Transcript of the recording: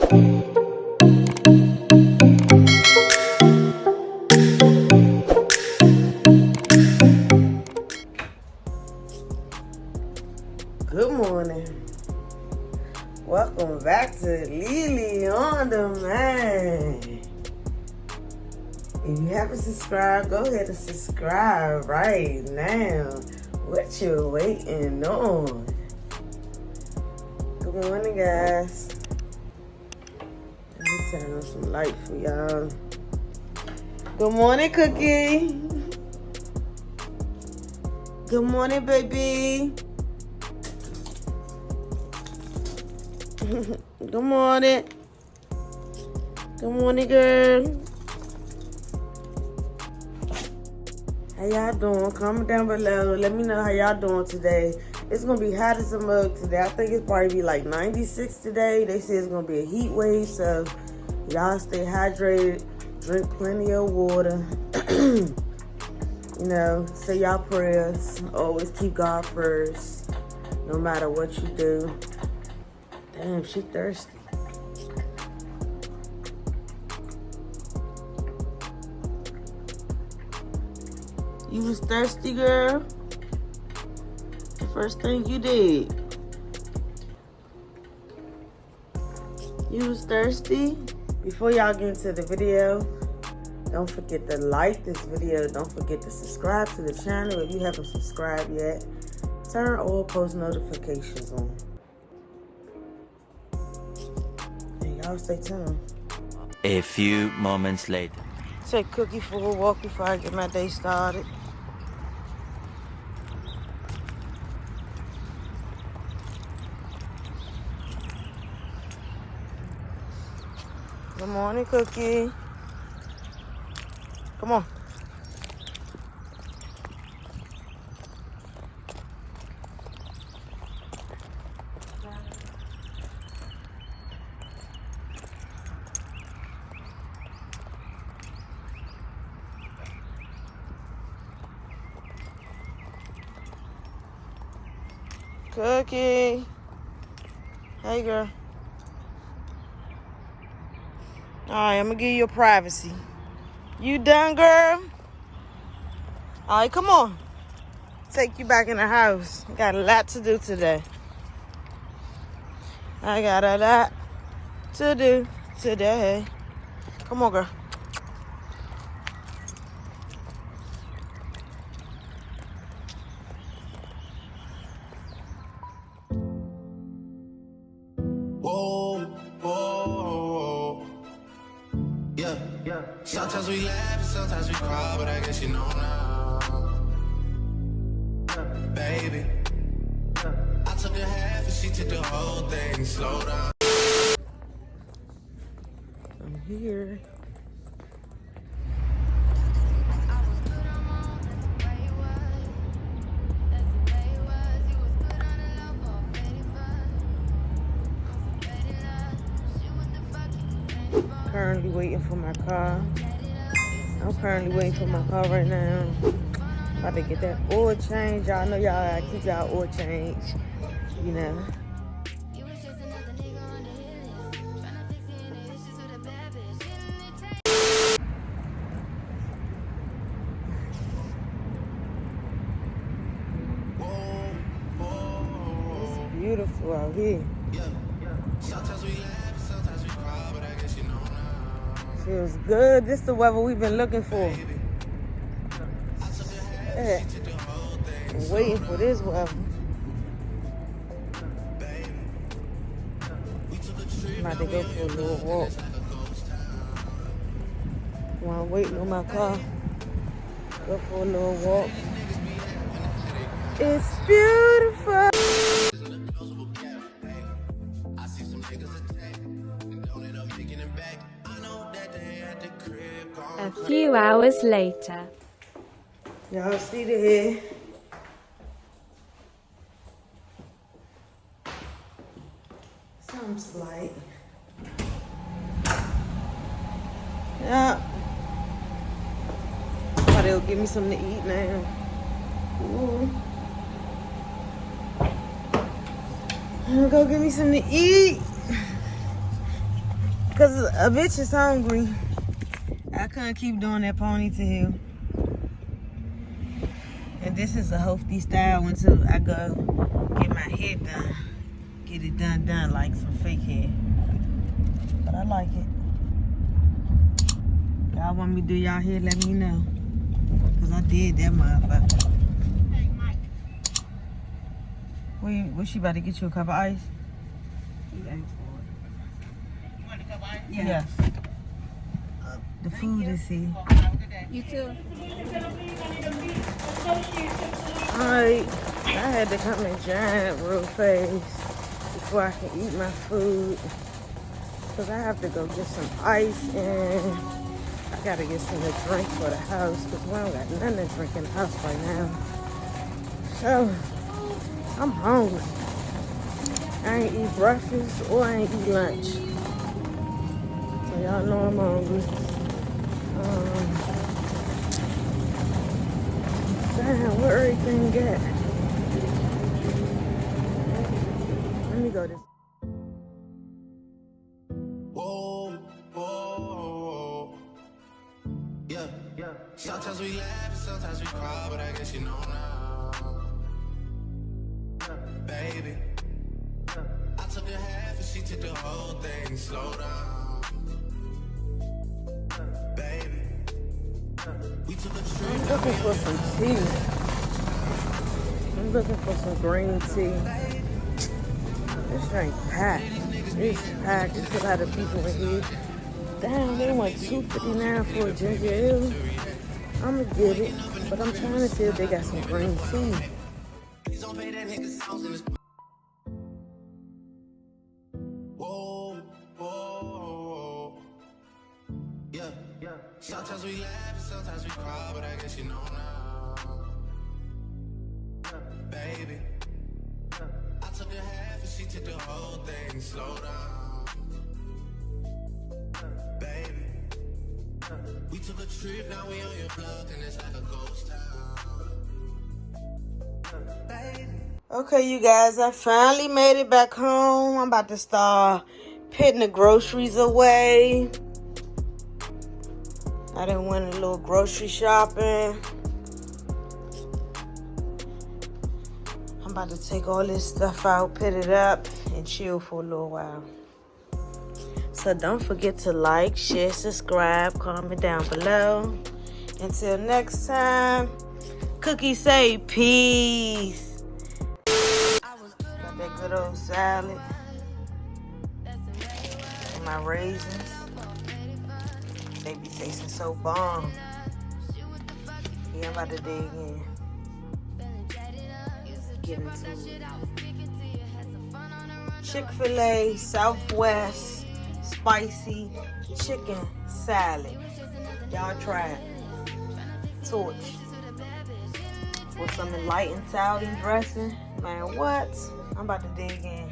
Good morning. Welcome back to Lily on Demand. If you haven't subscribed, go ahead and subscribe right now. What you waiting on? Good morning, guys. Let me turn on some light for y'all. Good morning, Cookie. Good morning, baby. Good morning. Good morning, girl. How y'all doing? Comment down below. Let me know how y'all doing today. It's going to be hot as a mug today. I think it's probably be like 96 today. They say it's going to be a heat wave, so y'all stay hydrated. Drink plenty of water. You know, say y'all prayers. Always keep God first, no matter what you do. Damn, she thirsty. You was thirsty, girl? The first thing you did. You was thirsty? Before y'all get into the video, don't forget to like this video. Don't forget to subscribe to the channel if you haven't subscribed yet. Turn all post notifications on. And y'all stay tuned. A few moments later. Take Cookie for a walk before I get my day started. Good morning, Cookie. Come on. Cookie. Hey, girl. All right, I'm going to give you your privacy. You done, girl? All right, come on. Take you back in the house. Got a lot to do today. I got a lot to do today. Come on, girl. Sometimes we laugh and sometimes we cry, but I guess you know now. Baby, I took a half and she took the whole thing. Slow down. I'm here. Currently waiting for my car. I'm currently waiting for my car right now. About to get that oil change. Y'all know y'all gotta keep y'all oil change. You know. It's beautiful out here. Sometimes we laugh and sometimes we cry, but I guess you know now. Feels good. This is the weather we've been looking for. Yeah. I'm waiting for this weather. I'm about to go for a little walk. While I'm waiting on my car, go for a little walk. It's beautiful. A few hours later. Y'all see the head? Something slight. Yeah. Oh, they'll give me something to eat now. Ooh. I'm gonna go get me something to eat. Cause a bitch is hungry. I couldn't keep doing that ponytail. And this is a Hofty style until I go get my hair done. Get it done like some fake hair. But I like it. Y'all want me to do y'all hair, let me know. Cause I did that motherfucker. Was she about to get you a cup of ice? You asked for it. You want a cup of ice? Yeah. Yes. The food is here. You too. Alright, I had to come in giant real fast before I can eat my food. Cause I have to go get some ice and I gotta get some to drink for the house. Cause we don't got nothing to drink in the house right now. So, I'm hungry. I ain't eat breakfast or I ain't eat lunch. So y'all know I'm hungry. Damn, where everything at? Let me go this. Whoa, whoa. Yeah. Sometimes we laugh and sometimes we cry, but I guess you know now. Baby. I took a half and she took the whole thing. Slow down. Baby. We took a trip. I'm looking for some tea. I'm looking for some green tea. This ain't packed. It's packed. There's a lot of people in here. Damn, they want $2.59 for a ginger ale. I'ma get it, but I'm trying to see if they got some green tea. Please don't pay that nigga songs in this. Whoa. Yeah. Sometimes we laugh and sometimes we cry, but I guess you know now. Baby. I took a half and she took the whole thing. Slow down. Baby. We took a trip, now we on your block and it's like a ghost town. Baby. Okay, you guys, I finally made it back home. I'm about to start putting the groceries away. I done went a little grocery shopping. I'm about to take all this stuff out, put it up, and chill for a little while. So don't forget to like, share, subscribe, comment down below. Until next time, Cookie say peace. Got that good old salad and my raisins. They be tasting so bomb. Yeah, I'm about to dig in. Get into it. Chick-fil-A Southwest spicy chicken salad. Y'all try it. Torch. With some enlightened Saudi dressing. Man, what? I'm about to dig in.